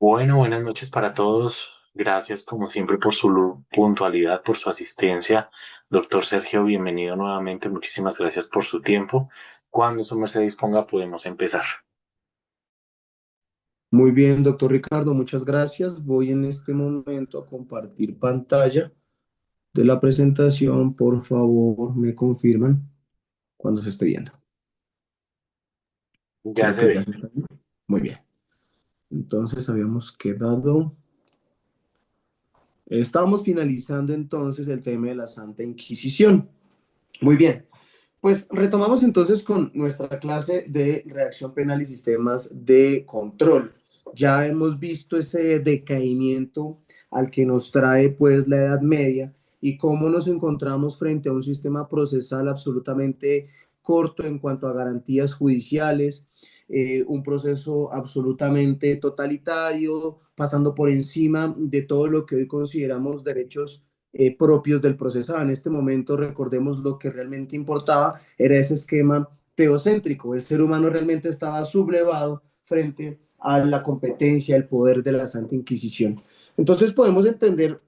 Bueno, buenas noches para todos. Gracias como siempre por su puntualidad, por su asistencia. Doctor Sergio, bienvenido nuevamente. Muchísimas gracias por su tiempo. Cuando su merced disponga, podemos empezar. Muy bien, doctor Ricardo, muchas gracias. Voy en este momento a compartir pantalla de la presentación. Por favor, me confirman cuando se esté viendo. Ya Creo se que ya ve. se está viendo. Muy bien. Entonces, habíamos quedado. Estábamos finalizando entonces el tema de la Santa Inquisición. Muy bien. Pues retomamos entonces con nuestra clase de reacción penal y sistemas de control. Ya hemos visto ese decaimiento al que nos trae pues la Edad Media y cómo nos encontramos frente a un sistema procesal absolutamente corto en cuanto a garantías judiciales, un proceso absolutamente totalitario, pasando por encima de todo lo que hoy consideramos derechos propios del procesado. En este momento, recordemos lo que realmente importaba, era ese esquema teocéntrico. El ser humano realmente estaba sublevado frente a la competencia, el poder de la Santa Inquisición. Entonces podemos entender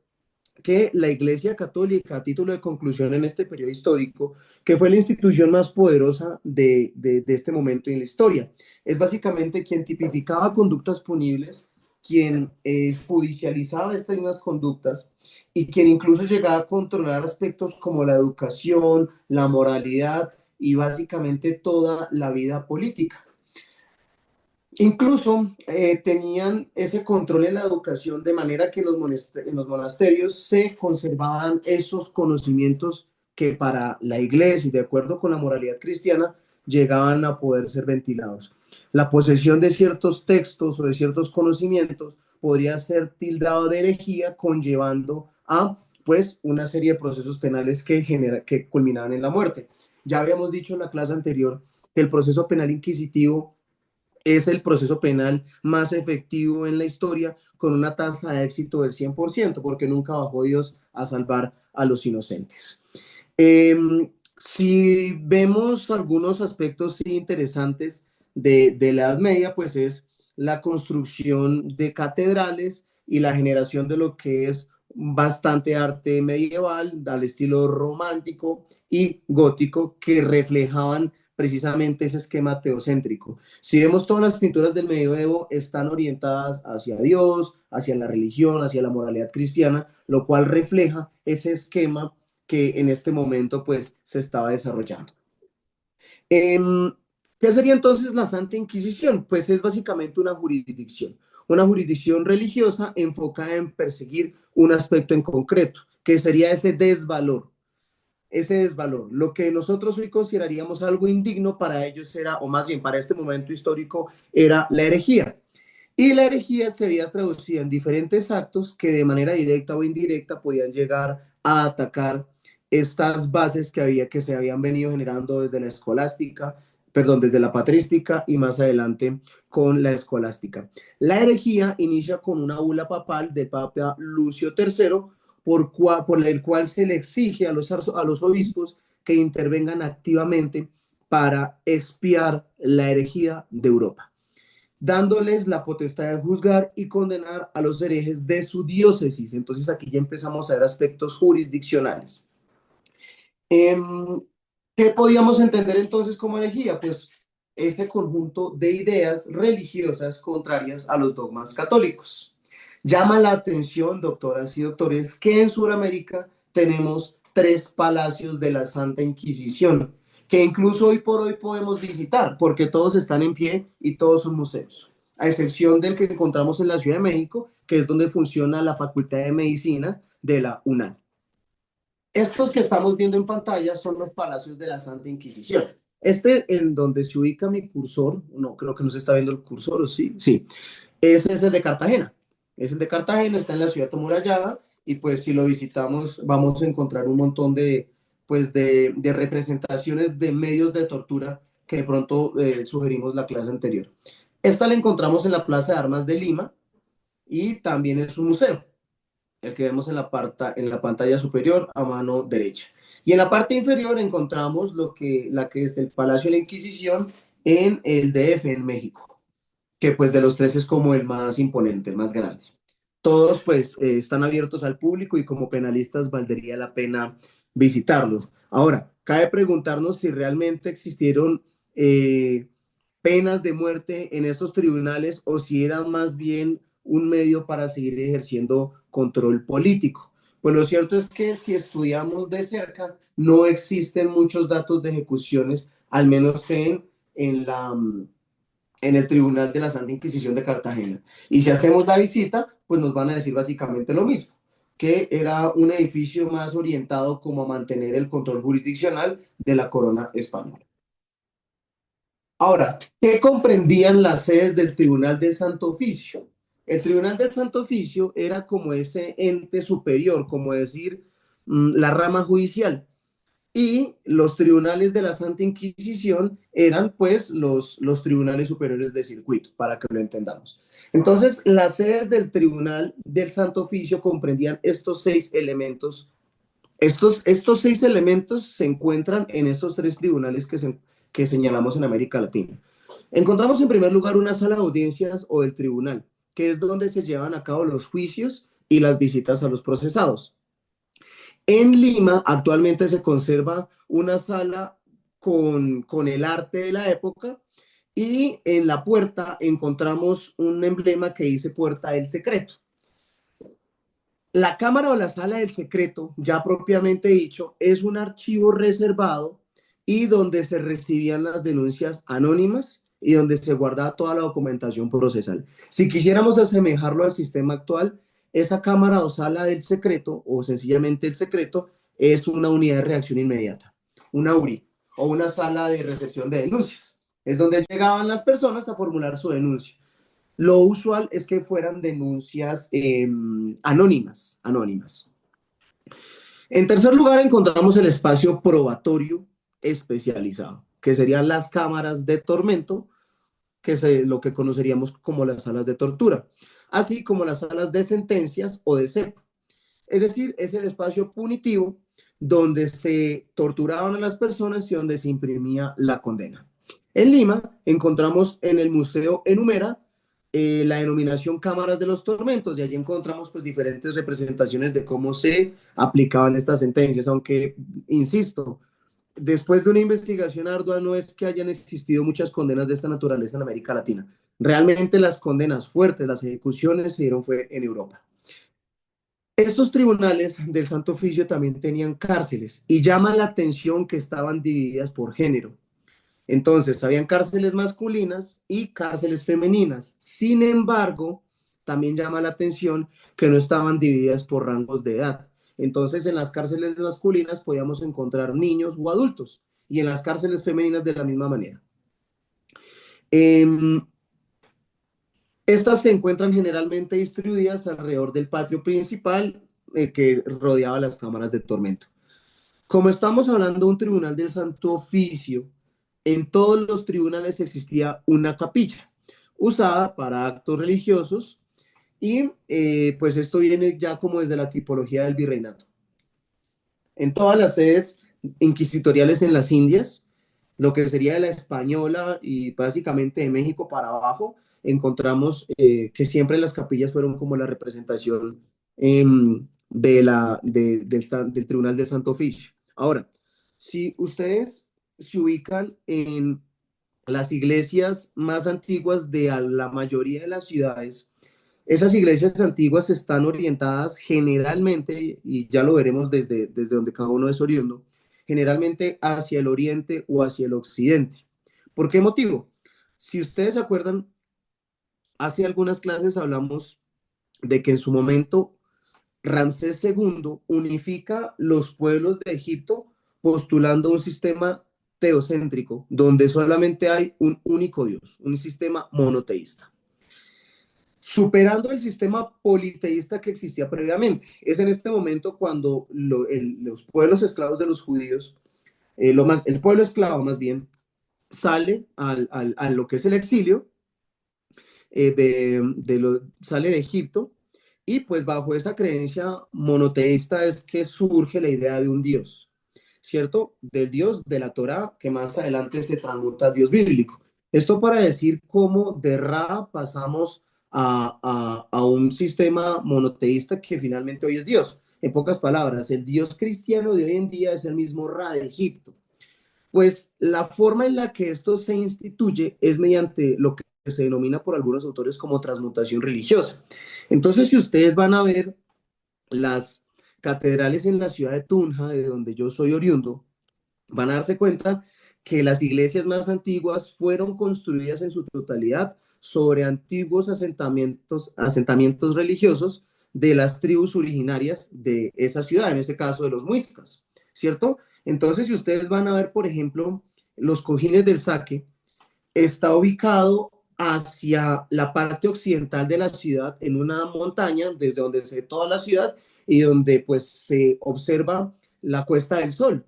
que la Iglesia Católica, a título de conclusión en este periodo histórico, que fue la institución más poderosa de este momento en la historia, es básicamente quien tipificaba conductas punibles, quien judicializaba estas mismas conductas y quien incluso llegaba a controlar aspectos como la educación, la moralidad y básicamente toda la vida política. Incluso tenían ese control en la educación de manera que en los monasterios se conservaban esos conocimientos que para la iglesia y de acuerdo con la moralidad cristiana llegaban a poder ser ventilados. La posesión de ciertos textos o de ciertos conocimientos podría ser tildado de herejía, conllevando a pues una serie de procesos penales que culminaban en la muerte. Ya habíamos dicho en la clase anterior que el proceso penal inquisitivo es el proceso penal más efectivo en la historia, con una tasa de éxito del 100%, porque nunca bajó Dios a salvar a los inocentes. Eh, si vemos algunos aspectos sí, interesantes de la Edad Media, pues es la construcción de catedrales y la generación de lo que es bastante arte medieval, al estilo romántico y gótico, que reflejaban precisamente ese esquema teocéntrico. Si vemos todas las pinturas del medioevo están orientadas hacia Dios, hacia la religión, hacia la moralidad cristiana, lo cual refleja ese esquema que en este momento pues se estaba desarrollando. Eh, ¿Qué sería entonces la Santa Inquisición? Pues es básicamente una jurisdicción religiosa enfocada en perseguir un aspecto en concreto, que sería ese desvalor. Lo que nosotros hoy consideraríamos algo indigno para ellos era, o más bien para este momento histórico, era la herejía. Y la herejía se había traducido en diferentes actos que de manera directa o indirecta podían llegar a atacar estas bases que se habían venido generando desde la escolástica, perdón, desde la patrística y más adelante con la escolástica. La herejía inicia con una bula papal del Papa Lucio III, por el cual se le exige a los obispos que intervengan activamente para expiar la herejía de Europa, dándoles la potestad de juzgar y condenar a los herejes de su diócesis. Entonces aquí ya empezamos a ver aspectos jurisdiccionales. Eh, ¿Qué podíamos entender entonces como herejía? Pues ese conjunto de ideas religiosas contrarias a los dogmas católicos. Llama la atención, doctoras y doctores, que en Sudamérica tenemos tres palacios de la Santa Inquisición, que incluso hoy por hoy podemos visitar, porque todos están en pie y todos son museos, a excepción del que encontramos en la Ciudad de México, que es donde funciona la Facultad de Medicina de la UNAM. Estos que estamos viendo en pantalla son los palacios de la Santa Inquisición. Este en donde se ubica mi cursor, no creo que no se está viendo el cursor, ¿o sí? Sí, ese es el de Cartagena. Es el de Cartagena, está en la ciudad amurallada y pues si lo visitamos vamos a encontrar un montón de representaciones de medios de tortura que de pronto sugerimos la clase anterior. Esta la encontramos en la Plaza de Armas de Lima y también es un museo, el que vemos en la pantalla superior a mano derecha. Y en la parte inferior encontramos la que es el Palacio de la Inquisición en el DF, en México. que pues de los tres es como el más imponente, el más grande. Todos pues están abiertos al público y como penalistas valdría la pena visitarlos. Ahora, cabe preguntarnos si realmente existieron penas de muerte en estos tribunales o si era más bien un medio para seguir ejerciendo control político. Pues lo cierto es que si estudiamos de cerca, no existen muchos datos de ejecuciones, al menos en la, en el Tribunal de la Santa Inquisición de Cartagena. Y si hacemos la visita, pues nos van a decir básicamente lo mismo, que era un edificio más orientado como a mantener el control jurisdiccional de la corona española. Ahora, ¿qué comprendían las sedes del Tribunal del Santo Oficio? El Tribunal del Santo Oficio era como ese ente superior, como decir, la rama judicial, y los tribunales de la Santa Inquisición eran pues los tribunales superiores de circuito, para que lo entendamos. Entonces, las sedes del Tribunal del Santo Oficio comprendían estos seis elementos. Estos seis elementos se encuentran en estos tres tribunales que señalamos en América Latina. Encontramos en primer lugar una sala de audiencias o el tribunal, que es donde se llevan a cabo los juicios y las visitas a los procesados. En Lima actualmente se conserva una sala con el arte de la época y en la puerta encontramos un emblema que dice Puerta del Secreto. La cámara o la sala del secreto, ya propiamente dicho, es un archivo reservado y donde se recibían las denuncias anónimas y donde se guardaba toda la documentación procesal. Si quisiéramos asemejarlo al sistema actual, esa cámara o sala del secreto, o sencillamente el secreto, es una unidad de reacción inmediata, una URI, o una sala de recepción de denuncias. Es donde llegaban las personas a formular su denuncia. Lo usual es que fueran denuncias anónimas, anónimas. En tercer lugar, encontramos el espacio probatorio especializado, que serían las cámaras de tormento, que es lo que conoceríamos como las salas de tortura, así como las salas de sentencias o de cepo. Es decir, es el espacio punitivo donde se torturaban a las personas y donde se imprimía la condena. En Lima encontramos en el Museo Enumera la denominación Cámaras de los Tormentos y allí encontramos pues diferentes representaciones de cómo se aplicaban estas sentencias, aunque, insisto, después de una investigación ardua no es que hayan existido muchas condenas de esta naturaleza en América Latina. Realmente las condenas fuertes, las ejecuciones se dieron fue en Europa. Estos tribunales del Santo Oficio también tenían cárceles y llama la atención que estaban divididas por género. Entonces, habían cárceles masculinas y cárceles femeninas. Sin embargo, también llama la atención que no estaban divididas por rangos de edad. Entonces, en las cárceles masculinas podíamos encontrar niños o adultos y en las cárceles femeninas de la misma manera. Eh, Estas se encuentran generalmente distribuidas alrededor del patio principal que rodeaba las cámaras de tormento. Como estamos hablando de un tribunal del Santo Oficio, en todos los tribunales existía una capilla usada para actos religiosos y pues esto viene ya como desde la tipología del virreinato. En todas las sedes inquisitoriales en las Indias, lo que sería de la española y básicamente de México para abajo, encontramos que siempre las capillas fueron como la representación del Tribunal del Santo Oficio. Ahora, si ustedes se ubican en las iglesias más antiguas de la mayoría de las ciudades, esas iglesias antiguas están orientadas generalmente, y ya lo veremos desde donde cada uno es oriundo, generalmente hacia el oriente o hacia el occidente. ¿Por qué motivo? Si ustedes se acuerdan, hace algunas clases hablamos de que en su momento Ramsés II unifica los pueblos de Egipto postulando un sistema teocéntrico, donde solamente hay un único Dios, un sistema monoteísta, superando el sistema politeísta que existía previamente. Es en este momento cuando los pueblos esclavos de los judíos, el pueblo esclavo más bien, sale a lo que es el exilio, sale de Egipto, y pues bajo esa creencia monoteísta es que surge la idea de un Dios, ¿cierto? Del Dios de la Torá, que más adelante se transmuta a Dios bíblico. Esto para decir cómo de Ra pasamos a un sistema monoteísta que finalmente hoy es Dios. En pocas palabras, el Dios cristiano de hoy en día es el mismo Ra de Egipto. Pues la forma en la que esto se instituye es mediante lo que se denomina por algunos autores como transmutación religiosa. Entonces, si ustedes van a ver las catedrales en la ciudad de Tunja, de donde yo soy oriundo, van a darse cuenta que las iglesias más antiguas fueron construidas en su totalidad sobre antiguos asentamientos religiosos de las tribus originarias de esa ciudad, en este caso de los muiscas, ¿cierto? Entonces, si ustedes van a ver, por ejemplo, los cojines del Saque, está ubicado hacia la parte occidental de la ciudad, en una montaña, desde donde se ve toda la ciudad y donde pues se observa la cuesta del sol.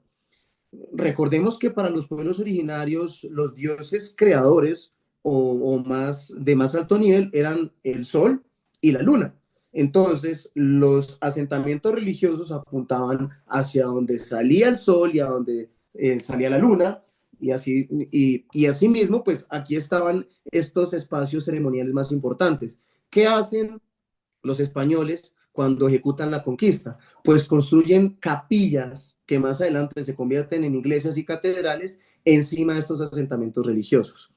Recordemos que para los pueblos originarios, los dioses creadores o más de más alto nivel eran el sol y la luna. Entonces, los asentamientos religiosos apuntaban hacia donde salía el sol y a donde salía la luna, y así mismo, pues aquí estaban estos espacios ceremoniales más importantes. ¿Qué hacen los españoles cuando ejecutan la conquista? Pues construyen capillas que más adelante se convierten en iglesias y catedrales encima de estos asentamientos religiosos.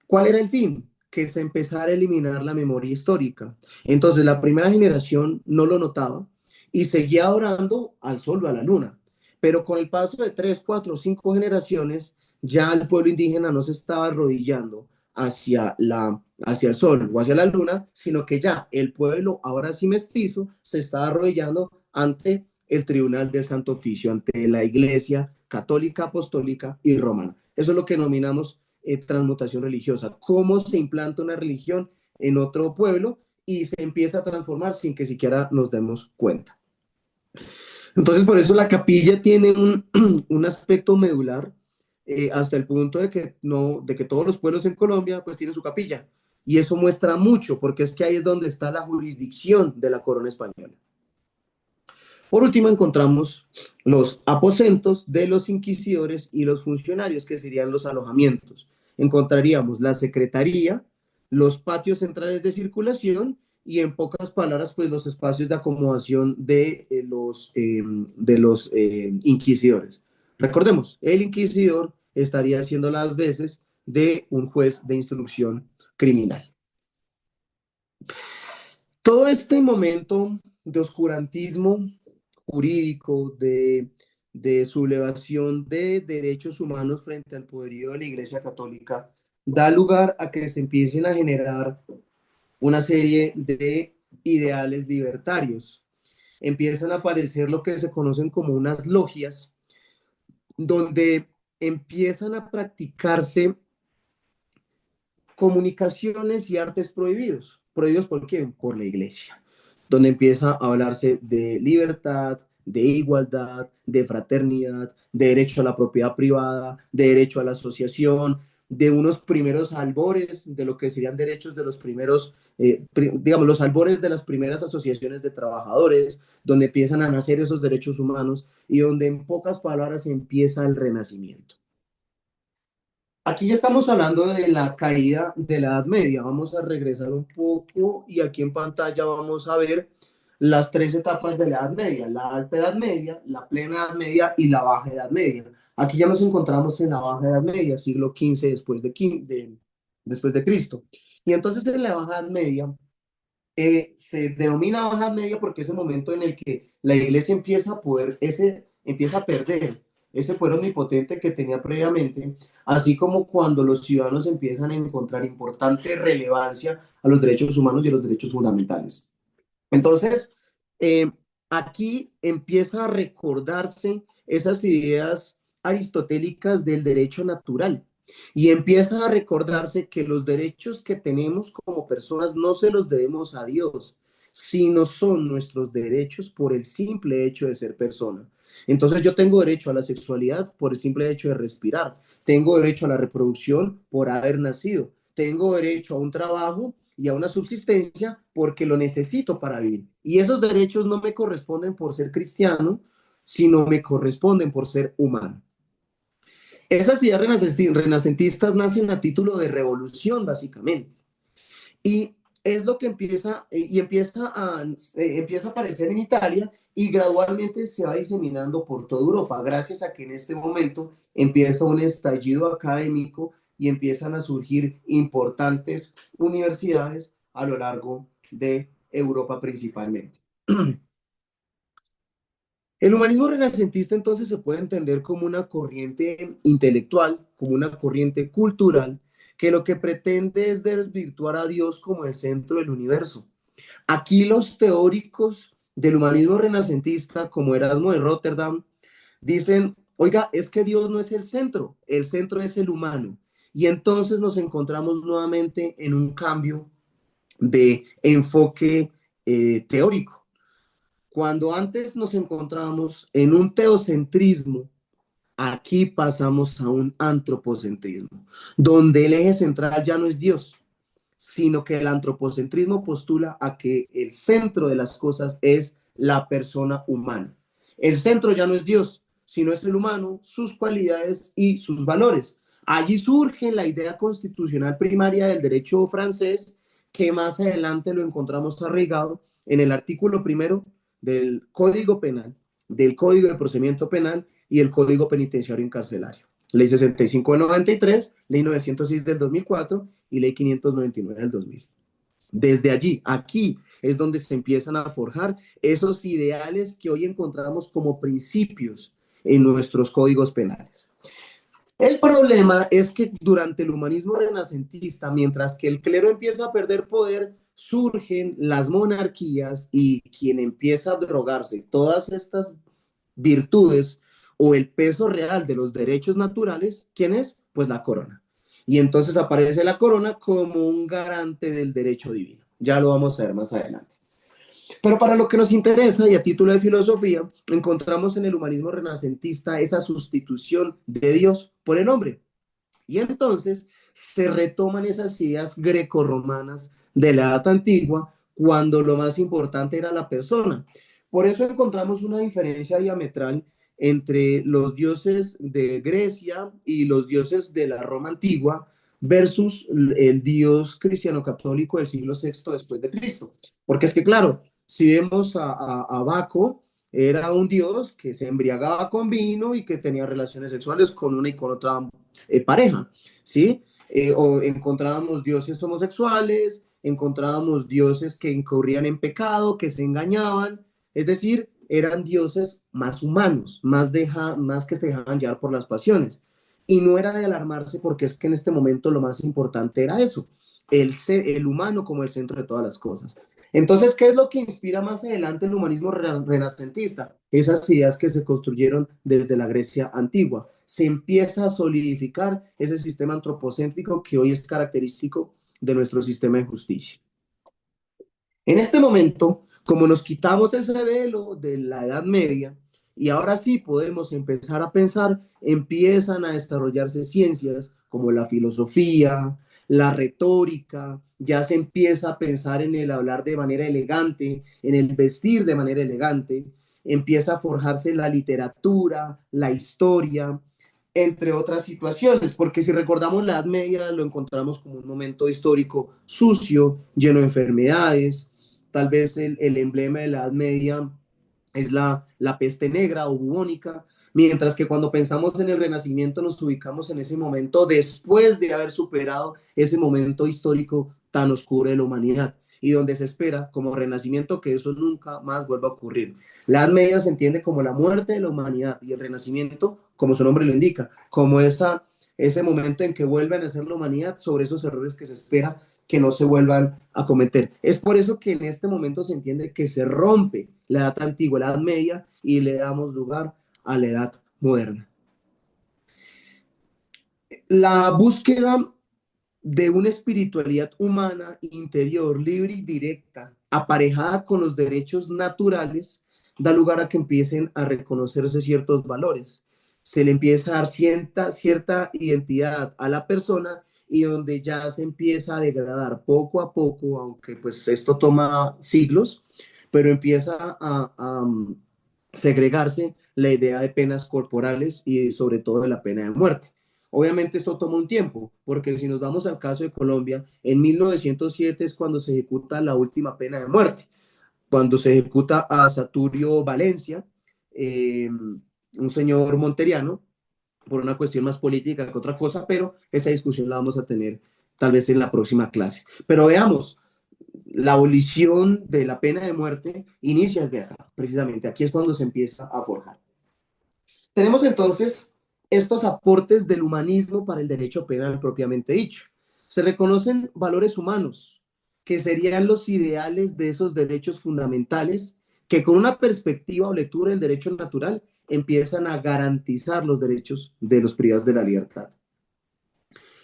¿Cuál era el fin? Que se empezara a eliminar la memoria histórica. Entonces la primera generación no lo notaba y seguía adorando al sol o a la luna. Pero con el paso de 3, 4, 5 generaciones, ya el pueblo indígena no se estaba arrodillando hacia el sol o hacia la luna, sino que ya el pueblo, ahora sí mestizo, se estaba arrodillando ante el tribunal del Santo Oficio, ante la iglesia católica, apostólica y romana. Eso es lo que denominamos transmutación religiosa, cómo se implanta una religión en otro pueblo y se empieza a transformar sin que siquiera nos demos cuenta. Entonces, por eso la capilla tiene un aspecto medular, hasta el punto de que, no, de que todos los pueblos en Colombia pues tienen su capilla. Y eso muestra mucho, porque es que ahí es donde está la jurisdicción de la corona española. Por último, encontramos los aposentos de los inquisidores y los funcionarios, que serían los alojamientos. Encontraríamos la secretaría, los patios centrales de circulación y, en pocas palabras, pues los espacios de acomodación de los inquisidores. Recordemos, el inquisidor estaría haciendo las veces de un juez de instrucción criminal. Todo este momento de oscurantismo jurídico, de sublevación de derechos humanos frente al poderío de la Iglesia Católica, da lugar a que se empiecen a generar una serie de ideales libertarios. Empiezan a aparecer lo que se conocen como unas logias, donde empiezan a practicarse comunicaciones y artes prohibidos. ¿Prohibidos por quién? Por la iglesia, donde empieza a hablarse de libertad, de igualdad, de fraternidad, de derecho a la propiedad privada, de derecho a la asociación, de unos primeros albores de lo que serían derechos de los primeros, digamos, los albores de las primeras asociaciones de trabajadores, donde empiezan a nacer esos derechos humanos y donde en pocas palabras empieza el renacimiento. Aquí ya estamos hablando de la caída de la Edad Media. Vamos a regresar un poco y aquí en pantalla vamos a ver las 3 etapas de la Edad Media: la Alta Edad Media, la Plena Edad Media y la Baja Edad Media. Aquí ya nos encontramos en la Baja Edad Media, siglo XV después de Cristo. Y entonces en la Baja Edad Media se denomina Baja Edad Media porque es el momento en el que la iglesia empieza a perder ese poder omnipotente que tenía previamente, así como cuando los ciudadanos empiezan a encontrar importante relevancia a los derechos humanos y a los derechos fundamentales. Entonces, eh, aquí empieza a recordarse esas ideas aristotélicas del derecho natural y empiezan a recordarse que los derechos que tenemos como personas no se los debemos a Dios, sino son nuestros derechos por el simple hecho de ser persona. Entonces yo tengo derecho a la sexualidad por el simple hecho de respirar, tengo derecho a la reproducción por haber nacido, tengo derecho a un trabajo y a una subsistencia porque lo necesito para vivir. Y esos derechos no me corresponden por ser cristiano, sino me corresponden por ser humano. Esas ideas renacentistas nacen a título de revolución, básicamente. Y es lo que empieza a aparecer en Italia y gradualmente se va diseminando por toda Europa, gracias a que en este momento empieza un estallido académico y empiezan a surgir importantes universidades a lo largo de Europa principalmente. El humanismo renacentista entonces se puede entender como una corriente intelectual, como una corriente cultural, que lo que pretende es desvirtuar a Dios como el centro del universo. Aquí los teóricos del humanismo renacentista, como Erasmo de Rotterdam, dicen, oiga, es que Dios no es el centro es el humano. Y entonces nos encontramos nuevamente en un cambio de enfoque teórico. Cuando antes nos encontrábamos en un teocentrismo, aquí pasamos a un antropocentrismo, donde el eje central ya no es Dios, sino que el antropocentrismo postula a que el centro de las cosas es la persona humana. El centro ya no es Dios, sino es el humano, sus cualidades y sus valores. Allí surge la idea constitucional primaria del derecho francés, que más adelante lo encontramos arraigado en el artículo primero del Código Penal, del Código de Procedimiento Penal y el Código Penitenciario Encarcelario. Ley 65 de 93, Ley 906 del 2004 y Ley 599 del 2000. Desde allí, aquí es donde se empiezan a forjar esos ideales que hoy encontramos como principios en nuestros códigos penales. El problema es que durante el humanismo renacentista, mientras que el clero empieza a perder poder, surgen las monarquías y quien empieza a drogarse todas estas virtudes o el peso real de los derechos naturales, ¿quién es? Pues la corona. Y entonces aparece la corona como un garante del derecho divino. Ya lo vamos a ver más adelante. Pero para lo que nos interesa y a título de filosofía, encontramos en el humanismo renacentista esa sustitución de Dios por el hombre. Y entonces se retoman esas ideas grecorromanas de la Edad Antigua cuando lo más importante era la persona. Por eso encontramos una diferencia diametral entre los dioses de Grecia y los dioses de la Roma antigua versus el dios cristiano católico del siglo VI después de Cristo. Porque es que, claro, si vemos a Baco, era un dios que se embriagaba con vino y que tenía relaciones sexuales con una y con otra pareja, ¿sí? O encontrábamos dioses homosexuales, encontrábamos dioses que incurrían en pecado, que se engañaban, es decir, eran dioses más humanos, más que se dejaban llevar por las pasiones. Y no era de alarmarse porque es que en este momento lo más importante era eso, el humano como el centro de todas las cosas. Entonces, ¿qué es lo que inspira más adelante el humanismo renacentista? Esas ideas que se construyeron desde la Grecia antigua. Se empieza a solidificar ese sistema antropocéntrico que hoy es característico de nuestro sistema de justicia. En este momento, como nos quitamos ese velo de la Edad Media y ahora sí podemos empezar a pensar, empiezan a desarrollarse ciencias como la filosofía, la retórica, ya se empieza a pensar en el hablar de manera elegante, en el vestir de manera elegante, empieza a forjarse la literatura, la historia, entre otras situaciones, porque si recordamos la Edad Media lo encontramos como un momento histórico sucio, lleno de enfermedades. Tal vez el emblema de la Edad Media es la peste negra o bubónica, mientras que cuando pensamos en el Renacimiento nos ubicamos en ese momento después de haber superado ese momento histórico tan oscuro de la humanidad y donde se espera como renacimiento que eso nunca más vuelva a ocurrir. La Edad Media se entiende como la muerte de la humanidad y el renacimiento, como su nombre lo indica, como ese momento en que vuelve a nacer la humanidad sobre esos errores que se espera que no se vuelvan a cometer. Es por eso que en este momento se entiende que se rompe la edad antigua, la edad media, y le damos lugar a la edad moderna. La búsqueda de una espiritualidad humana, interior, libre y directa, aparejada con los derechos naturales, da lugar a que empiecen a reconocerse ciertos valores. Se le empieza a dar cierta identidad a la persona y donde ya se empieza a degradar poco a poco, aunque pues esto toma siglos, pero empieza segregarse la idea de penas corporales y sobre todo de la pena de muerte. Obviamente esto toma un tiempo, porque si nos vamos al caso de Colombia, en 1907 es cuando se ejecuta la última pena de muerte, cuando se ejecuta a Saturio Valencia, un señor monteriano, por una cuestión más política que otra cosa, pero esa discusión la vamos a tener tal vez en la próxima clase. Pero veamos, la abolición de la pena de muerte inicia el viaje, precisamente aquí es cuando se empieza a forjar. Tenemos entonces estos aportes del humanismo para el derecho penal propiamente dicho. Se reconocen valores humanos, que serían los ideales de esos derechos fundamentales, que con una perspectiva o lectura del derecho natural empiezan a garantizar los derechos de los privados de la libertad.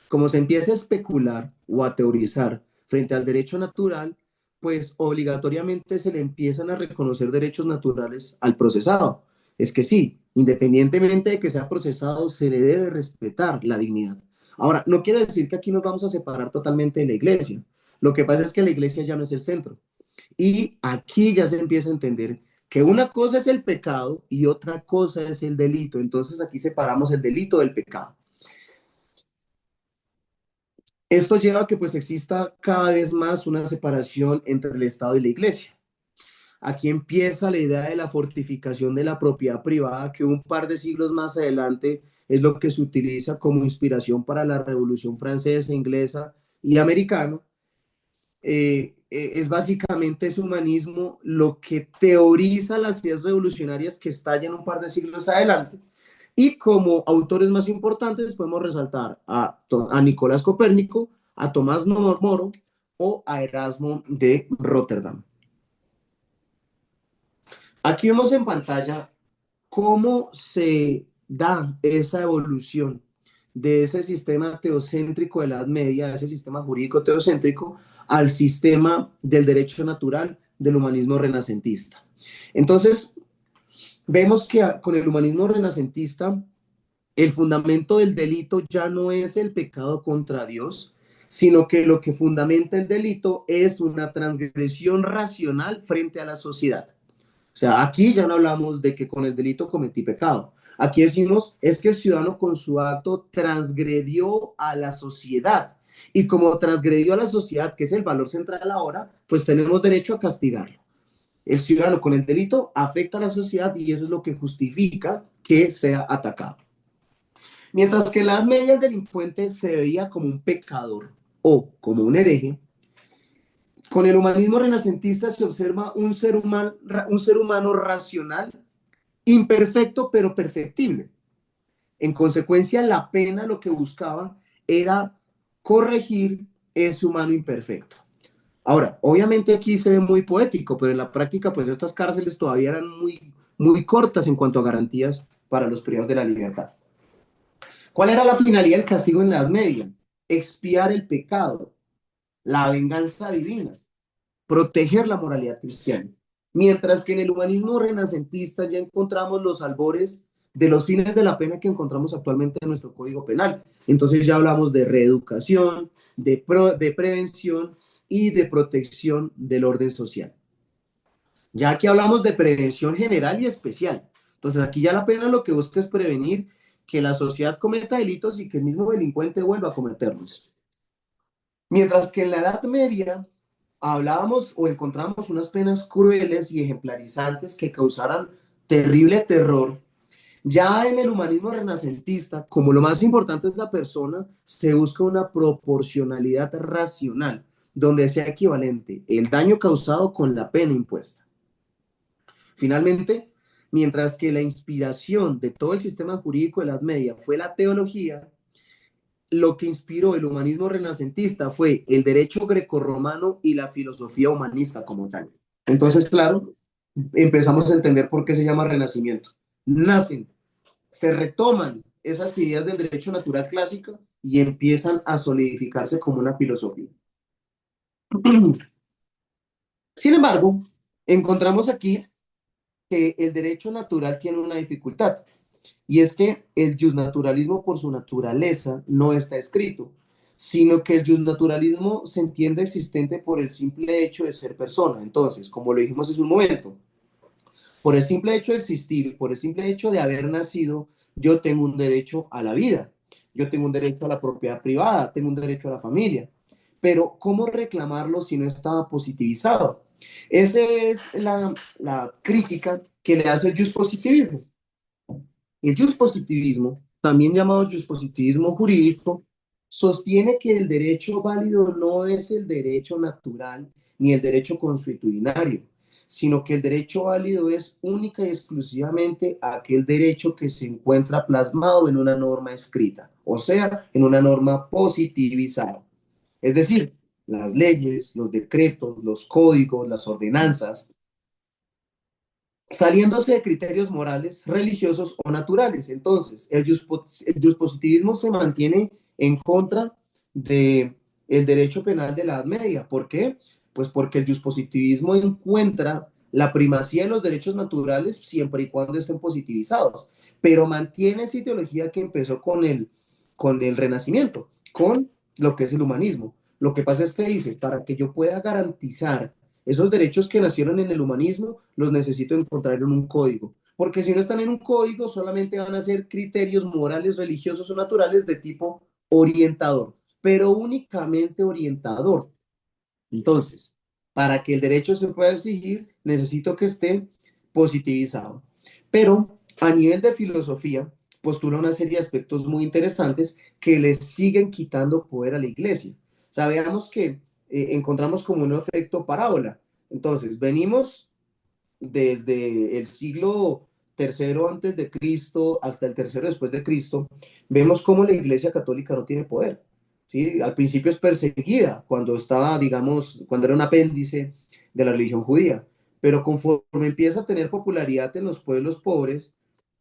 Como se empieza a especular o a teorizar frente al derecho natural, pues obligatoriamente se le empiezan a reconocer derechos naturales al procesado. Es que sí, independientemente de que sea procesado, se le debe respetar la dignidad. Ahora, no quiere decir que aquí nos vamos a separar totalmente de la iglesia. Lo que pasa es que la iglesia ya no es el centro. Y aquí ya se empieza a entender que una cosa es el pecado y otra cosa es el delito. Entonces aquí separamos el delito del pecado. Esto lleva a que pues exista cada vez más una separación entre el Estado y la Iglesia. Aquí empieza la idea de la fortificación de la propiedad privada, que un par de siglos más adelante es lo que se utiliza como inspiración para la Revolución Francesa, Inglesa y Americana. Es básicamente ese humanismo lo que teoriza las ideas revolucionarias que estallan un par de siglos adelante. Y como autores más importantes podemos resaltar a Nicolás Copérnico, a Tomás Moro o a Erasmo de Rotterdam. Aquí vemos en pantalla cómo se da esa evolución de ese sistema teocéntrico de la Edad Media, ese sistema jurídico teocéntrico, al sistema del derecho natural del humanismo renacentista. Entonces, vemos que con el humanismo renacentista, el fundamento del delito ya no es el pecado contra Dios, sino que lo que fundamenta el delito es una transgresión racional frente a la sociedad. O sea, aquí ya no hablamos de que con el delito cometí pecado. Aquí decimos es que el ciudadano con su acto transgredió a la sociedad. Y como transgredió a la sociedad, que es el valor central ahora, pues tenemos derecho a castigarlo. El ciudadano con el delito afecta a la sociedad y eso es lo que justifica que sea atacado. Mientras que en la Edad Media el delincuente se veía como un pecador o como un hereje, con el humanismo renacentista se observa un ser humano racional, imperfecto pero perfectible. En consecuencia, la pena lo que buscaba era corregir ese humano imperfecto. Ahora, obviamente aquí se ve muy poético, pero en la práctica, pues estas cárceles todavía eran muy cortas en cuanto a garantías para los privados de la libertad. ¿Cuál era la finalidad del castigo en la Edad Media? Expiar el pecado, la venganza divina, proteger la moralidad cristiana. Mientras que en el humanismo renacentista ya encontramos los albores de los fines de la pena que encontramos actualmente en nuestro Código Penal. Entonces ya hablamos de reeducación, de prevención y de protección del orden social. Ya aquí hablamos de prevención general y especial. Entonces aquí ya la pena lo que busca es prevenir que la sociedad cometa delitos y que el mismo delincuente vuelva a cometerlos. Mientras que en la Edad Media hablábamos o encontramos unas penas crueles y ejemplarizantes que causaran terrible terror, ya en el humanismo renacentista, como lo más importante es la persona, se busca una proporcionalidad racional, donde sea equivalente el daño causado con la pena impuesta. Finalmente, mientras que la inspiración de todo el sistema jurídico de la Edad Media fue la teología, lo que inspiró el humanismo renacentista fue el derecho grecorromano y la filosofía humanista como tal. Entonces, claro, empezamos a entender por qué se llama renacimiento. Nacen, se retoman esas ideas del derecho natural clásico y empiezan a solidificarse como una filosofía. Sin embargo, encontramos aquí que el derecho natural tiene una dificultad. Y es que el justnaturalismo por su naturaleza no está escrito, sino que el justnaturalismo se entiende existente por el simple hecho de ser persona. Entonces, como lo dijimos en un momento, por el simple hecho de existir, por el simple hecho de haber nacido, yo tengo un derecho a la vida. yo tengo un derecho a la propiedad privada, tengo un derecho a la familia, pero ¿cómo reclamarlo si no estaba positivizado? Esa es la crítica que le hace el positivismo. El positivismo, también llamado positivismo jurídico, sostiene que el derecho válido no es el derecho natural ni el derecho consuetudinario, sino que el derecho válido es única y exclusivamente aquel derecho que se encuentra plasmado en una norma escrita, o sea, en una norma positivizada. Es decir, las leyes, los decretos, los códigos, las ordenanzas, saliéndose de criterios morales, religiosos o naturales. Entonces, el positivismo se mantiene en contra de el derecho penal de la Edad Media. ¿Por qué? Pues porque el positivismo encuentra la primacía de los derechos naturales siempre y cuando estén positivizados, pero mantiene esa ideología que empezó con el Renacimiento, con lo que es el humanismo. Lo que pasa es que dice, para que yo pueda garantizar esos derechos que nacieron en el humanismo, los necesito encontrar en un código. Porque si no están en un código, solamente van a ser criterios morales, religiosos o naturales de tipo orientador, pero únicamente orientador. Entonces, para que el derecho se pueda exigir, necesito que esté positivizado. Pero a nivel de filosofía, postula una serie de aspectos muy interesantes que le siguen quitando poder a la iglesia. Sabemos que encontramos como un efecto parábola. Entonces, venimos desde el siglo tercero antes de Cristo hasta el tercero después de Cristo, vemos cómo la Iglesia Católica no tiene poder. ¿Sí? Al principio es perseguida cuando estaba, digamos, cuando era un apéndice de la religión judía, pero conforme empieza a tener popularidad en los pueblos pobres,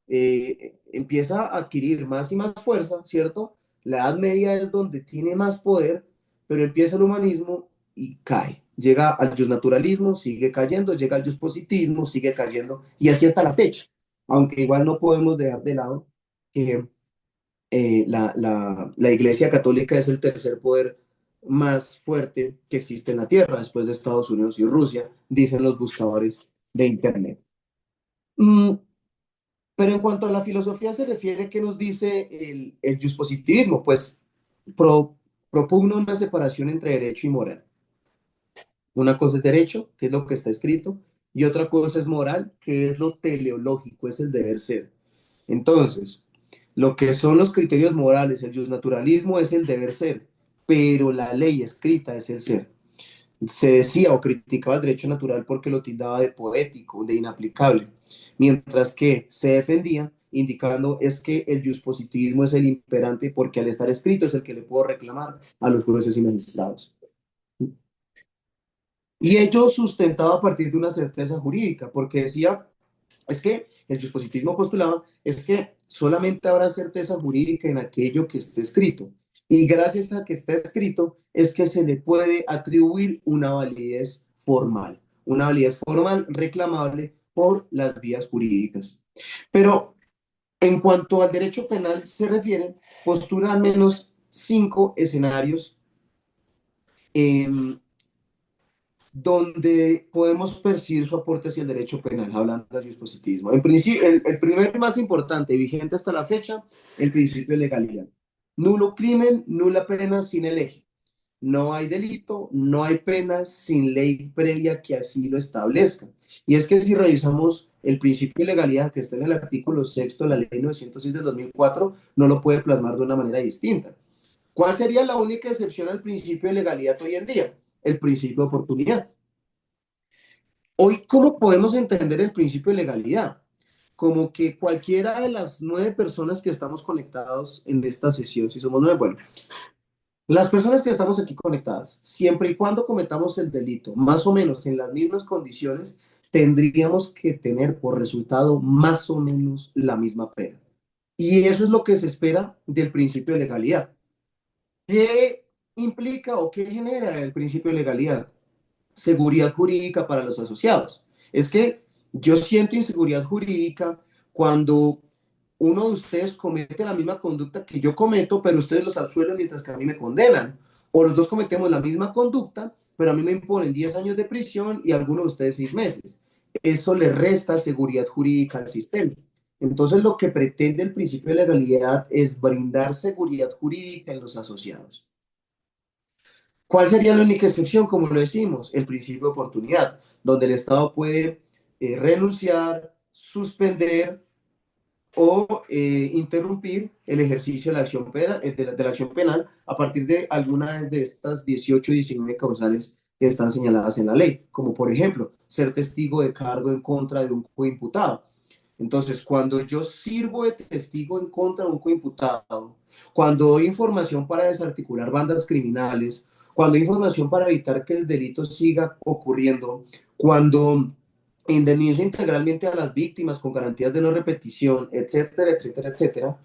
empieza a adquirir más y más fuerza, ¿cierto? La Edad Media es donde tiene más poder, pero empieza el humanismo y cae. Llega al justnaturalismo, sigue cayendo, llega al positivismo, sigue cayendo, y así hasta la fecha. Aunque igual no podemos dejar de lado que la Iglesia Católica es el tercer poder más fuerte que existe en la Tierra, después de Estados Unidos y Rusia, dicen los buscadores de Internet. Mm, pero en cuanto a la filosofía se refiere, ¿qué nos dice el positivismo? Pues pro, propugna una separación entre derecho y moral. Una cosa es derecho, que es lo que está escrito, y otra cosa es moral, que es lo teleológico, es el deber ser. Entonces, lo que son los criterios morales, el justnaturalismo es el deber ser, pero la ley escrita es el ser. Se decía o criticaba el derecho natural porque lo tildaba de poético, de inaplicable, mientras que se defendía indicando es que el positivismo es el imperante porque al estar escrito es el que le puedo reclamar a los jueces y magistrados. Y ello sustentaba a partir de una certeza jurídica, porque decía, es que el positivismo postulaba, es que solamente habrá certeza jurídica en aquello que esté escrito. Y gracias a que está escrito, es que se le puede atribuir una validez formal reclamable por las vías jurídicas. Pero en cuanto al derecho penal se refiere, postula al menos 5 escenarios eh, donde podemos percibir su aporte hacia el derecho penal, hablando del dispositivismo. En principio, el primer más importante, vigente hasta la fecha, el principio de legalidad. Nulo crimen, nula pena sin el eje. No hay delito, no hay pena sin ley previa que así lo establezca. Y es que si revisamos el principio de legalidad que está en el artículo sexto de la ley 906 de 2004, no lo puede plasmar de una manera distinta. ¿Cuál sería la única excepción al principio de legalidad hoy en día? El principio de oportunidad. Hoy, ¿cómo podemos entender el principio de legalidad? Como que cualquiera de las 9 personas que estamos conectados en esta sesión, si somos 9, bueno, las personas que estamos aquí conectadas, siempre y cuando cometamos el delito, más o menos en las mismas condiciones, tendríamos que tener por resultado más o menos la misma pena. Y eso es lo que se espera del principio de legalidad. ¿Qué implica o qué genera el principio de legalidad? Seguridad jurídica para los asociados. Es que yo siento inseguridad jurídica cuando uno de ustedes comete la misma conducta que yo cometo, pero ustedes los absuelven mientras que a mí me condenan. O los dos cometemos la misma conducta, pero a mí me imponen 10 años de prisión y a alguno de ustedes 6 meses. Eso le resta seguridad jurídica al sistema. Entonces, lo que pretende el principio de legalidad es brindar seguridad jurídica en los asociados. ¿Cuál sería la única excepción, como lo decimos? El principio de oportunidad, donde el Estado puede renunciar, suspender o interrumpir el ejercicio de la acción penal, de la acción penal a partir de alguna de estas 18 y 19 causales que están señaladas en la ley, como por ejemplo, ser testigo de cargo en contra de un coimputado. Entonces, cuando yo sirvo de testigo en contra de un coimputado, cuando doy información para desarticular bandas criminales, cuando doy información para evitar que el delito siga ocurriendo, cuando indemnizo integralmente a las víctimas con garantías de no repetición, etcétera, etcétera, etcétera,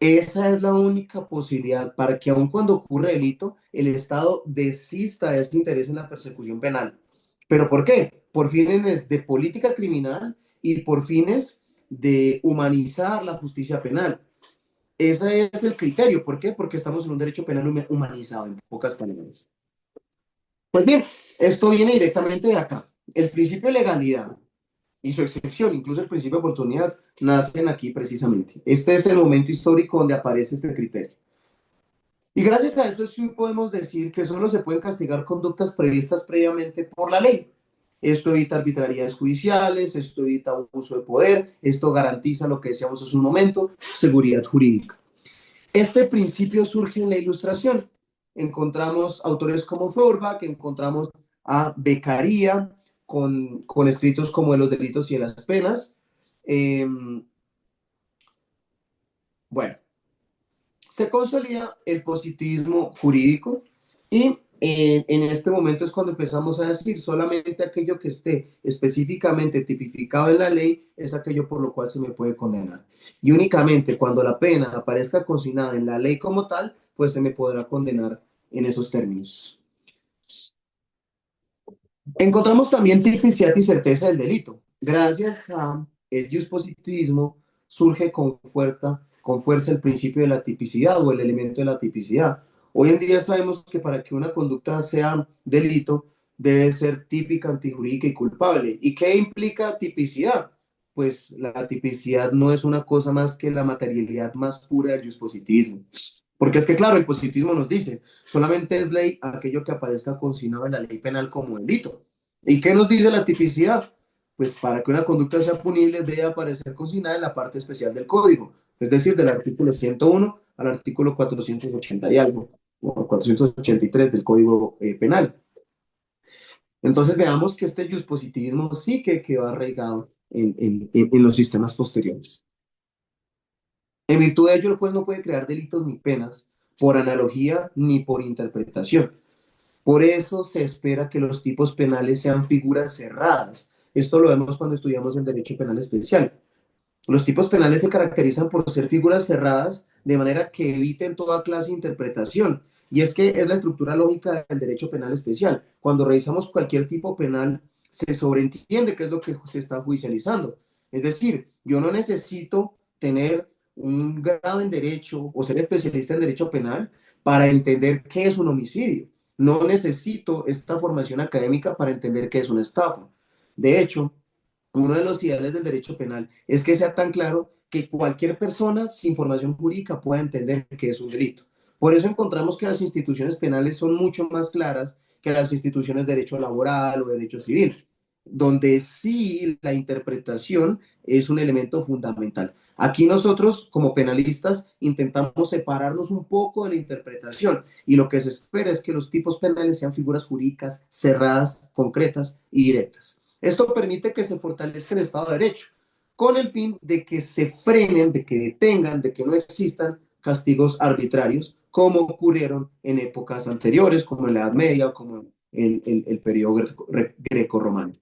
esa es la única posibilidad para que aun cuando ocurre delito, el Estado desista de ese interés en la persecución penal. ¿Pero por qué? Por fines de política criminal y por fines de humanizar la justicia penal. Ese es el criterio. ¿Por qué? Porque estamos en un derecho penal humanizado, en pocas palabras. Pues bien, esto viene directamente de acá. El principio de legalidad y su excepción, incluso el principio de oportunidad, nacen aquí precisamente. Este es el momento histórico donde aparece este criterio. Y gracias a esto sí podemos decir que solo se pueden castigar conductas previstas previamente por la ley. Esto evita arbitrariedades judiciales, esto evita abuso de poder, esto garantiza lo que decíamos hace un momento, seguridad jurídica. Este principio surge en la Ilustración. Encontramos autores como Feuerbach, encontramos a Beccaria con escritos como de los delitos y de las penas. Eh, bueno, se consolida el positivismo jurídico y en este momento es cuando empezamos a decir solamente aquello que esté específicamente tipificado en la ley es aquello por lo cual se me puede condenar. Y únicamente cuando la pena aparezca consignada en la ley como tal, pues se me podrá condenar en esos términos. Encontramos también tipicidad y certeza del delito. Gracias a el positivismo surge con fuerza el principio de la tipicidad o el elemento de la tipicidad. Hoy en día sabemos que para que una conducta sea delito debe ser típica, antijurídica y culpable. ¿Y qué implica tipicidad? Pues la tipicidad no es una cosa más que la materialidad más pura del positivismo. Porque es que, claro, el positivismo nos dice, solamente es ley aquello que aparezca consignado en la ley penal como delito. ¿Y qué nos dice la tipicidad? Pues para que una conducta sea punible debe aparecer consignada en la parte especial del código, es decir, del artículo 101 al artículo 480 y algo, o 483 del Código Penal. Entonces veamos que este positivismo sí que quedó arraigado en los sistemas posteriores. En virtud de ello, el juez no puede crear delitos ni penas por analogía ni por interpretación. Por eso se espera que los tipos penales sean figuras cerradas. Esto lo vemos cuando estudiamos el derecho penal especial. Los tipos penales se caracterizan por ser figuras cerradas de manera que eviten toda clase de interpretación. Y es que es la estructura lógica del derecho penal especial. Cuando revisamos cualquier tipo penal, se sobreentiende qué es lo que se está judicializando. Es decir, yo no necesito tener un grado en derecho o ser especialista en derecho penal para entender qué es un homicidio. No necesito esta formación académica para entender qué es una estafa. De hecho, uno de los ideales del derecho penal es que sea tan claro que cualquier persona sin formación jurídica pueda entender que es un delito. Por eso encontramos que las instituciones penales son mucho más claras que las instituciones de derecho laboral o de derecho civil, donde sí la interpretación es un elemento fundamental. Aquí nosotros, como penalistas, intentamos separarnos un poco de la interpretación y lo que se espera es que los tipos penales sean figuras jurídicas cerradas, concretas y directas. Esto permite que se fortalezca el Estado de Derecho, con el fin de que se frenen, de que detengan, de que no existan castigos arbitrarios, como ocurrieron en épocas anteriores, como en la Edad Media o como en el periodo greco-romano.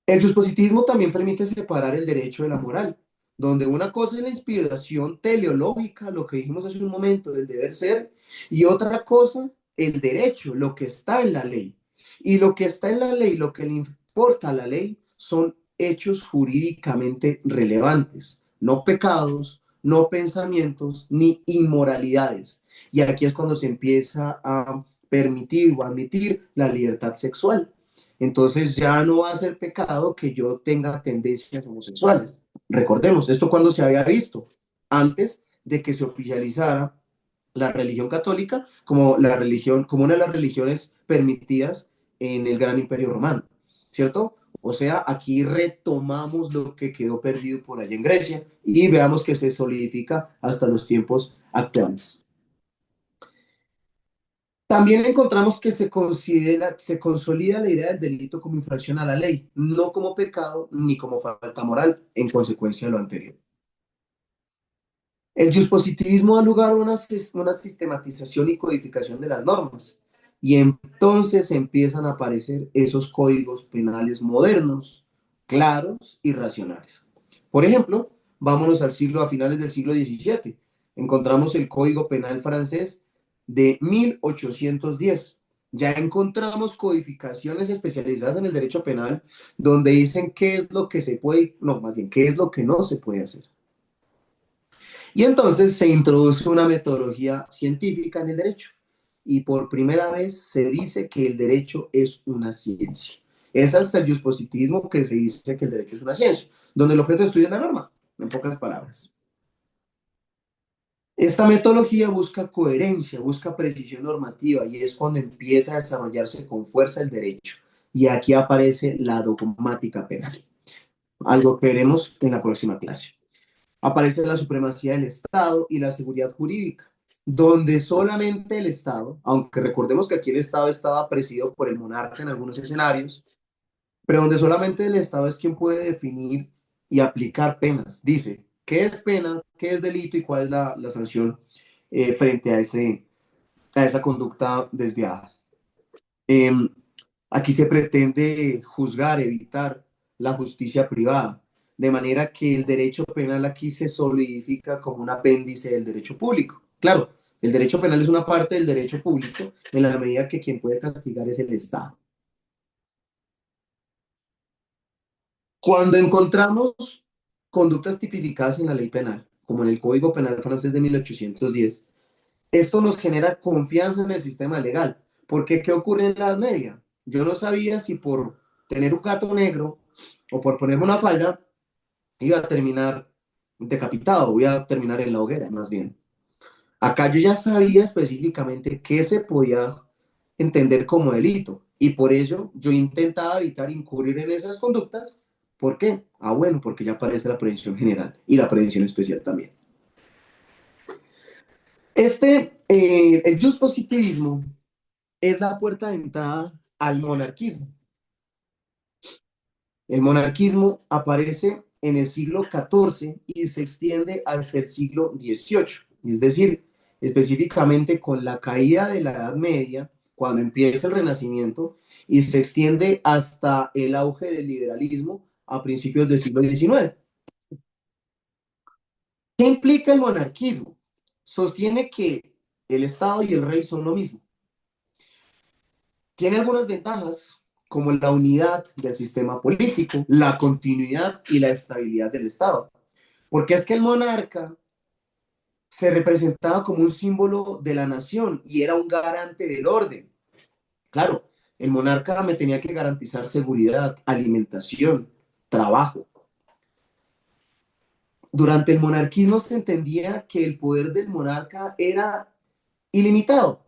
El positivismo también permite separar el derecho de la moral, donde una cosa es la inspiración teleológica, lo que dijimos hace un momento, del deber ser, y otra cosa, el derecho, lo que está en la ley. Y lo que está en la ley, lo que le importa a la ley, son hechos jurídicamente relevantes, no pecados, no pensamientos, ni inmoralidades. Y aquí es cuando se empieza a permitir o admitir la libertad sexual. Entonces ya no va a ser pecado que yo tenga tendencias homosexuales. Recordemos, ¿esto cuando se había visto? Antes de que se oficializara la religión católica como la religión, como una de las religiones permitidas en el Gran Imperio Romano, ¿cierto? O sea, aquí retomamos lo que quedó perdido por allá en Grecia y veamos que se solidifica hasta los tiempos actuales. También encontramos que se consolida la idea del delito como infracción a la ley, no como pecado ni como falta moral, en consecuencia de lo anterior. El dispositivismo da lugar a una sistematización y codificación de las normas, y entonces empiezan a aparecer esos códigos penales modernos, claros y racionales. Por ejemplo, vámonos a finales del siglo XVII. Encontramos el Código Penal francés de 1810. Ya encontramos codificaciones especializadas en el derecho penal donde dicen qué es lo que se puede, no, más bien, qué es lo que no se puede hacer. Y entonces se introduce una metodología científica en el derecho. Y por primera vez se dice que el derecho es una ciencia. Es hasta el dispositivismo que se dice que el derecho es una ciencia, donde el objeto de estudio es la norma, en pocas palabras. Esta metodología busca coherencia, busca precisión normativa y es cuando empieza a desarrollarse con fuerza el derecho. Y aquí aparece la dogmática penal, algo que veremos en la próxima clase. Aparece la supremacía del Estado y la seguridad jurídica, donde solamente el Estado, aunque recordemos que aquí el Estado estaba presidido por el monarca en algunos escenarios, pero donde solamente el Estado es quien puede definir y aplicar penas. Dice qué es pena, qué es delito y cuál es la sanción frente a esa conducta desviada. Eh, Aquí se pretende juzgar, evitar la justicia privada, de manera que el derecho penal aquí se solidifica como un apéndice del derecho público. Claro, el derecho penal es una parte del derecho público en la medida que quien puede castigar es el Estado. Cuando encontramos conductas tipificadas en la ley penal, como en el Código Penal francés de 1810, esto nos genera confianza en el sistema legal. Porque, ¿qué ocurre en la Edad Media? Yo no sabía si por tener un gato negro o por ponerme una falda iba a terminar decapitado, voy a terminar en la hoguera, más bien. Acá yo ya sabía específicamente qué se podía entender como delito y por ello yo intentaba evitar incurrir en esas conductas. ¿Por qué? Ah, bueno, porque ya aparece la prevención general y la prevención especial también. El positivismo es la puerta de entrada al monarquismo. El monarquismo aparece en el siglo XIV y se extiende hasta el siglo XVIII, es decir, específicamente con la caída de la Edad Media, cuando empieza el Renacimiento, y se extiende hasta el auge del liberalismo a principios del siglo XIX. ¿Qué implica el monarquismo? Sostiene que el Estado y el rey son lo mismo. Tiene algunas ventajas, como la unidad del sistema político, la continuidad y la estabilidad del Estado. Porque es que el monarca se representaba como un símbolo de la nación y era un garante del orden. Claro, el monarca me tenía que garantizar seguridad, alimentación, trabajo. Durante el monarquismo se entendía que el poder del monarca era ilimitado,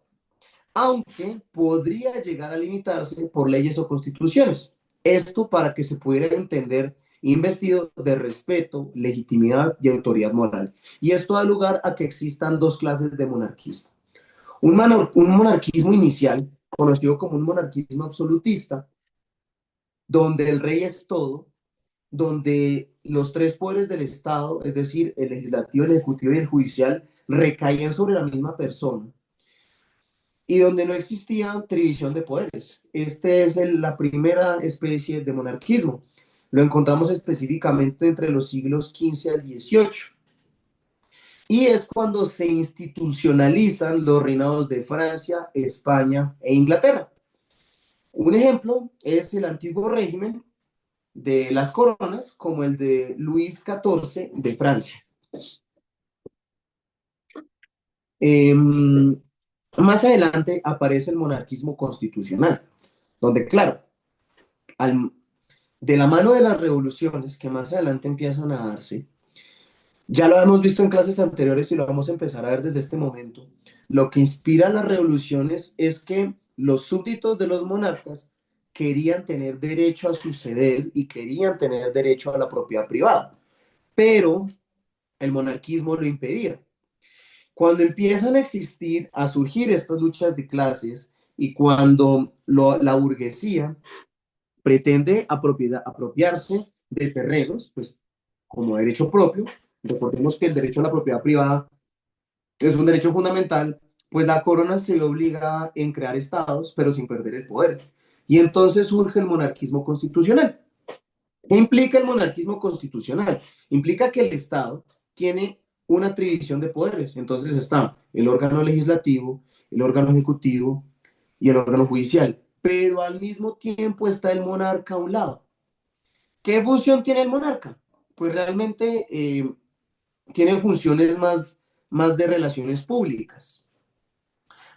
aunque podría llegar a limitarse por leyes o constituciones. Esto para que se pudiera entender investido de respeto, legitimidad y autoridad moral. Y esto da lugar a que existan dos clases de monarquismo. Un monarquismo inicial, conocido como un monarquismo absolutista, donde el rey es todo, donde los tres poderes del Estado, es decir, el legislativo, el ejecutivo y el judicial, recaían sobre la misma persona y donde no existía división de poderes. Esta es la primera especie de monarquismo. Lo encontramos específicamente entre los siglos XV al XVIII. Y es cuando se institucionalizan los reinados de Francia, España e Inglaterra. Un ejemplo es el antiguo régimen de las coronas, como el de Luis XIV de Francia. Eh, Más adelante aparece el monarquismo constitucional, donde, claro, al De la mano de las revoluciones que más adelante empiezan a darse, ya lo hemos visto en clases anteriores y lo vamos a empezar a ver desde este momento. Lo que inspira las revoluciones es que los súbditos de los monarcas querían tener derecho a suceder y querían tener derecho a la propiedad privada, pero el monarquismo lo impedía. Cuando empiezan a existir, a surgir estas luchas de clases y cuando la burguesía pretende apropiarse de terrenos, pues como derecho propio, recordemos que el derecho a la propiedad privada es un derecho fundamental, pues la corona se ve obligada en crear estados, pero sin perder el poder. Y entonces surge el monarquismo constitucional. ¿Qué implica el monarquismo constitucional? Implica que el Estado tiene una atribución de poderes. Entonces está el órgano legislativo, el órgano ejecutivo y el órgano judicial. Pero al mismo tiempo está el monarca a un lado. ¿Qué función tiene el monarca? Pues realmente tiene funciones más de relaciones públicas.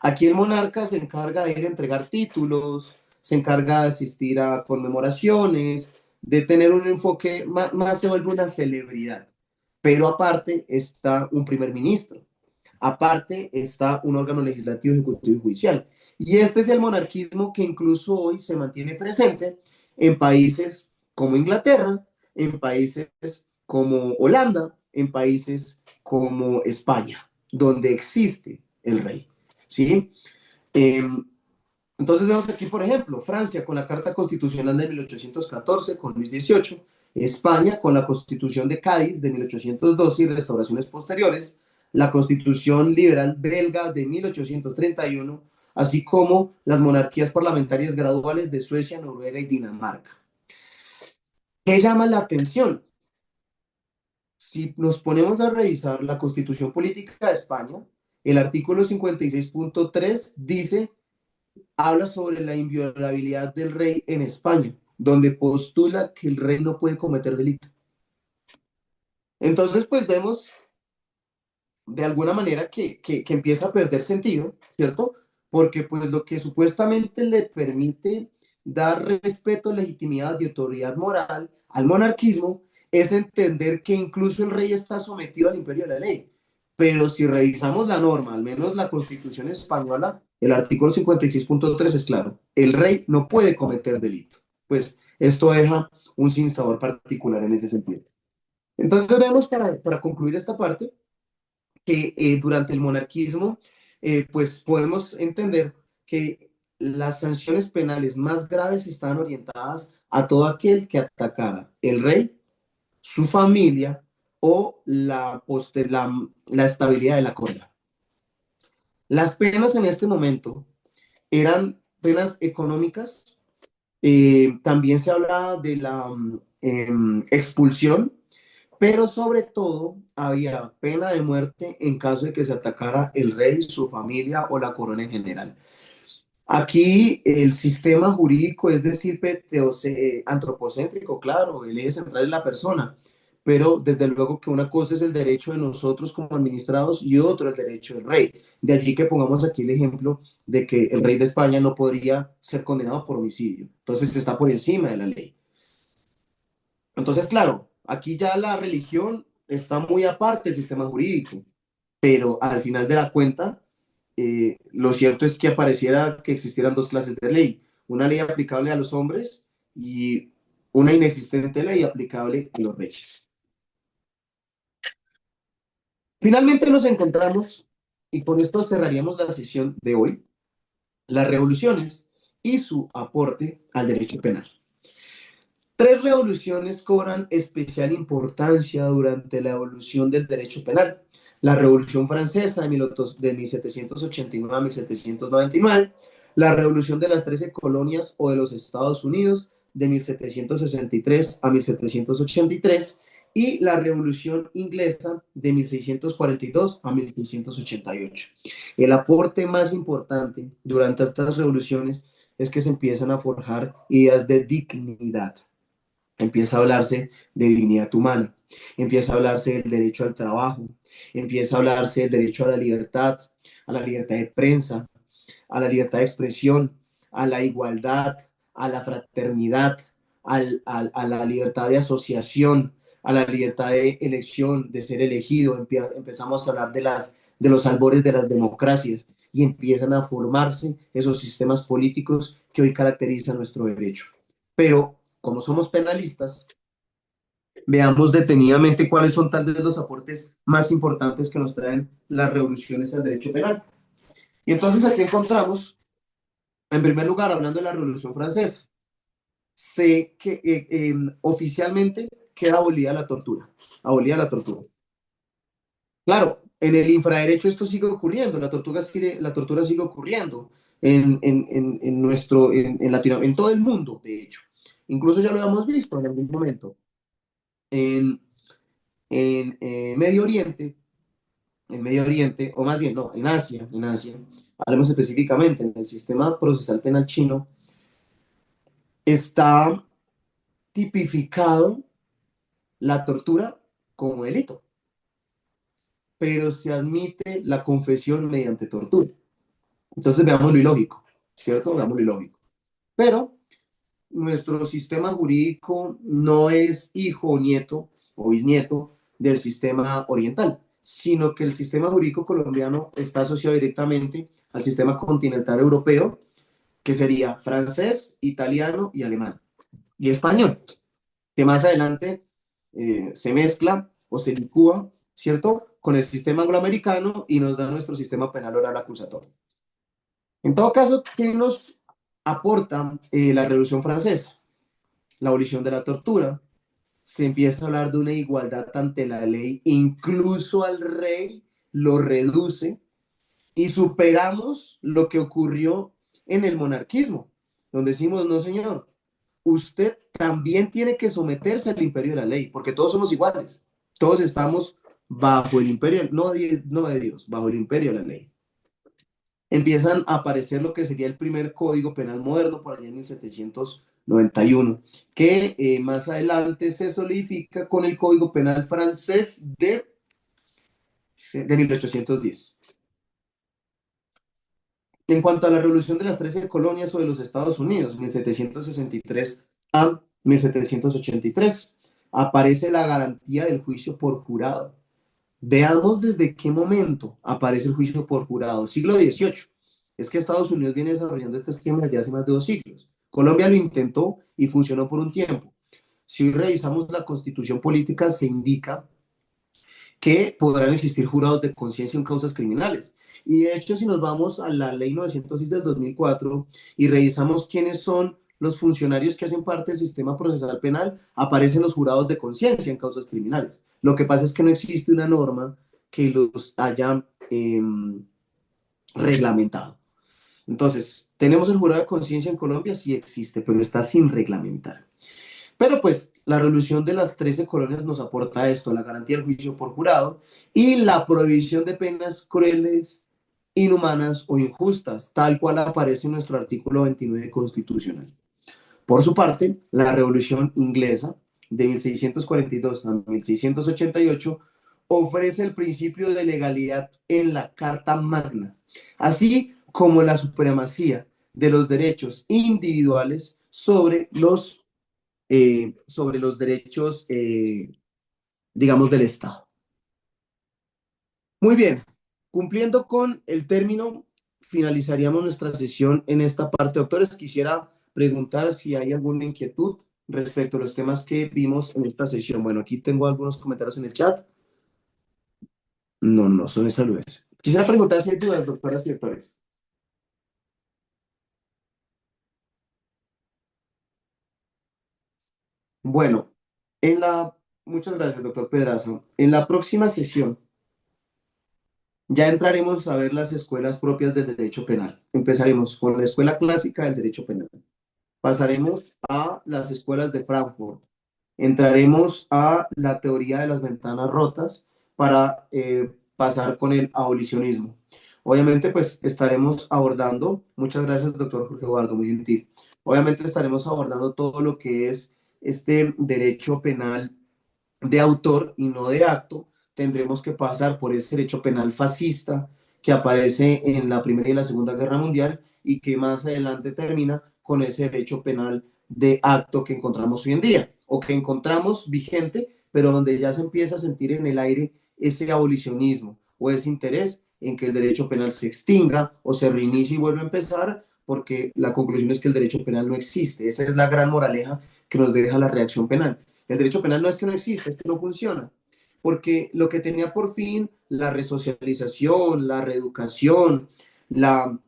Aquí el monarca se encarga de ir a entregar títulos, se encarga de asistir a conmemoraciones, de tener un enfoque, más se vuelve una celebridad. Pero aparte está un primer ministro, aparte está un órgano legislativo, ejecutivo y judicial. Y este es el monarquismo que incluso hoy se mantiene presente en países como Inglaterra, en países como Holanda, en países como España, donde existe el rey. ¿Sí? Eh, entonces vemos aquí, por ejemplo, Francia con la Carta Constitucional de 1814 con Luis XVIII, España con la Constitución de Cádiz de 1812 y restauraciones posteriores, la Constitución Liberal Belga de 1831, así como las monarquías parlamentarias graduales de Suecia, Noruega y Dinamarca. ¿Qué llama la atención? Si nos ponemos a revisar la Constitución Política de España, el artículo 56.3 dice habla sobre la inviolabilidad del rey en España, donde postula que el rey no puede cometer delito. Entonces, pues vemos de alguna manera que empieza a perder sentido, ¿cierto? Porque pues lo que supuestamente le permite dar respeto, legitimidad y autoridad moral al monarquismo es entender que incluso el rey está sometido al imperio de la ley. Pero si revisamos la norma, al menos la Constitución española, el artículo 56.3 es claro, el rey no puede cometer delito. Pues esto deja un sinsabor particular en ese sentido. Entonces vemos para concluir esta parte que durante el monarquismo, pues podemos entender que las sanciones penales más graves estaban orientadas a todo aquel que atacara el rey, su familia o la estabilidad de la corona. Las penas en este momento eran penas económicas, también se hablaba de la expulsión, pero sobre todo había pena de muerte en caso de que se atacara el rey, su familia o la corona en general. Aquí el sistema jurídico es decir, antropocéntrico, claro, el eje central es la persona, pero desde luego que una cosa es el derecho de nosotros como administrados y otro el derecho del rey. De allí que pongamos aquí el ejemplo de que el rey de España no podría ser condenado por homicidio, entonces está por encima de la ley. Entonces, claro, aquí ya la religión está muy aparte del sistema jurídico, pero al final de la cuenta, lo cierto es que apareciera que existieran dos clases de ley, una ley aplicable a los hombres y una inexistente ley aplicable a los reyes. Finalmente nos encontramos, y con esto cerraríamos la sesión de hoy, las revoluciones y su aporte al derecho penal. Tres revoluciones cobran especial importancia durante la evolución del derecho penal. La Revolución Francesa de 1789 a 1799, la Revolución de las 13 Colonias o de los Estados Unidos de 1763 a 1783 y la Revolución Inglesa de 1642 a 1688. El aporte más importante durante estas revoluciones es que se empiezan a forjar ideas de dignidad, empieza a hablarse de dignidad humana, empieza a hablarse del derecho al trabajo, empieza a hablarse del derecho a la libertad de prensa, a la libertad de expresión, a la igualdad, a la fraternidad, a la libertad de asociación, a la libertad de elección, de ser elegido. Empezamos a hablar de los albores de las democracias y empiezan a formarse esos sistemas políticos que hoy caracterizan nuestro derecho. Pero como somos penalistas, veamos detenidamente cuáles son tal vez los aportes más importantes que nos traen las revoluciones al derecho penal. Y entonces aquí encontramos, en primer lugar, hablando de la Revolución Francesa, sé que oficialmente queda abolida la tortura. Claro, en el infraderecho esto sigue ocurriendo, la tortura sigue ocurriendo en todo el mundo, de hecho. Incluso ya lo hemos visto en algún momento. En, Medio Oriente, o más bien, no, en Asia, hablemos específicamente, en el sistema procesal penal chino, está tipificado la tortura como delito, pero se admite la confesión mediante tortura. Entonces veamos lo ilógico, ¿cierto? Veamos lo ilógico. Pero nuestro sistema jurídico no es hijo o nieto o bisnieto del sistema oriental, sino que el sistema jurídico colombiano está asociado directamente al sistema continental europeo, que sería francés, italiano y alemán, y español, que más adelante se mezcla o se licúa, ¿cierto?, con el sistema angloamericano y nos da nuestro sistema penal oral acusatorio. En todo caso, ¿qué nos aporta la Revolución Francesa? La abolición de la tortura. Se empieza a hablar de una igualdad ante la ley, incluso al rey lo reduce y superamos lo que ocurrió en el monarquismo, donde decimos, no señor, usted también tiene que someterse al imperio de la ley, porque todos somos iguales, todos estamos bajo el imperio, no de Dios, bajo el imperio de la ley. Empiezan a aparecer lo que sería el primer código penal moderno por allá en 1791, que más adelante se solidifica con el código penal francés de 1810. En cuanto a la revolución de las 13 colonias o de los Estados Unidos, 1763 a 1783, aparece la garantía del juicio por jurado. Veamos desde qué momento aparece el juicio por jurado. Siglo XVIII. Es que Estados Unidos viene desarrollando este esquema desde hace más de 2 siglos. Colombia lo intentó y funcionó por un tiempo. Si hoy revisamos la constitución política, se indica que podrán existir jurados de conciencia en causas criminales. Y de hecho, si nos vamos a la ley 906 del 2004 y revisamos quiénes son los funcionarios que hacen parte del sistema procesal penal, aparecen los jurados de conciencia en causas criminales. Lo que pasa es que no existe una norma que los haya reglamentado. Entonces, ¿tenemos el jurado de conciencia en Colombia? Sí existe, pero está sin reglamentar. Pero pues la revolución de las 13 colonias nos aporta esto, la garantía del juicio por jurado y la prohibición de penas crueles, inhumanas o injustas, tal cual aparece en nuestro artículo 29 constitucional. Por su parte, la revolución inglesa de 1642 a 1688 ofrece el principio de legalidad en la Carta Magna, así como la supremacía de los derechos individuales sobre los derechos, digamos, del Estado. Muy bien, cumpliendo con el término, finalizaríamos nuestra sesión en esta parte. Doctores, quisiera preguntar si hay alguna inquietud respecto a los temas que vimos en esta sesión. Bueno, aquí tengo algunos comentarios en el chat. No, no, son saludes. Quisiera preguntar si hay dudas, doctoras y doctores. Bueno, muchas gracias, doctor Pedraza. En la próxima sesión ya entraremos a ver las escuelas propias del derecho penal. Empezaremos con la escuela clásica del derecho penal. Pasaremos a las escuelas de Frankfurt. Entraremos a la teoría de las ventanas rotas para pasar con el abolicionismo. Obviamente, pues estaremos abordando, muchas gracias, doctor Jorge Eduardo, muy gentil. Obviamente estaremos abordando todo lo que es este derecho penal de autor y no de acto. Tendremos que pasar por ese derecho penal fascista que aparece en la Primera y la Segunda Guerra Mundial y que más adelante termina con ese derecho penal de acto que encontramos hoy en día o que encontramos vigente, pero donde ya se empieza a sentir en el aire ese abolicionismo o ese interés en que el derecho penal se extinga o se reinicie y vuelva a empezar, porque la conclusión es que el derecho penal no existe. Esa es la gran moraleja que nos deja la reacción penal. El derecho penal no es que no existe, es que no funciona. Porque lo que tenía por fin la resocialización, la reeducación, la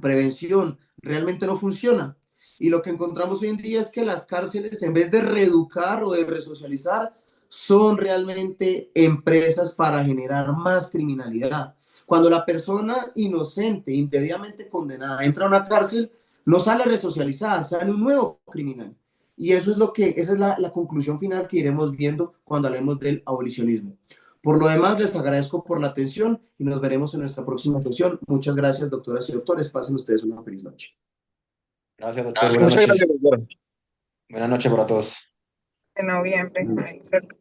prevención, realmente no funciona. Y lo que encontramos hoy en día es que las cárceles, en vez de reeducar o de resocializar, son realmente empresas para generar más criminalidad. Cuando la persona inocente, indebidamente condenada, entra a una cárcel, no sale resocializada, sale un nuevo criminal. Y eso es lo que, esa es la conclusión final que iremos viendo cuando hablemos del abolicionismo. Por lo demás, les agradezco por la atención y nos veremos en nuestra próxima sesión. Muchas gracias, doctoras y doctores. Pasen ustedes una feliz noche. Gracias, doctor. Gracias. Buenas Muchas gracias, noches. doctor. Buenas noches para todos. De noviembre. Ahí, cerca.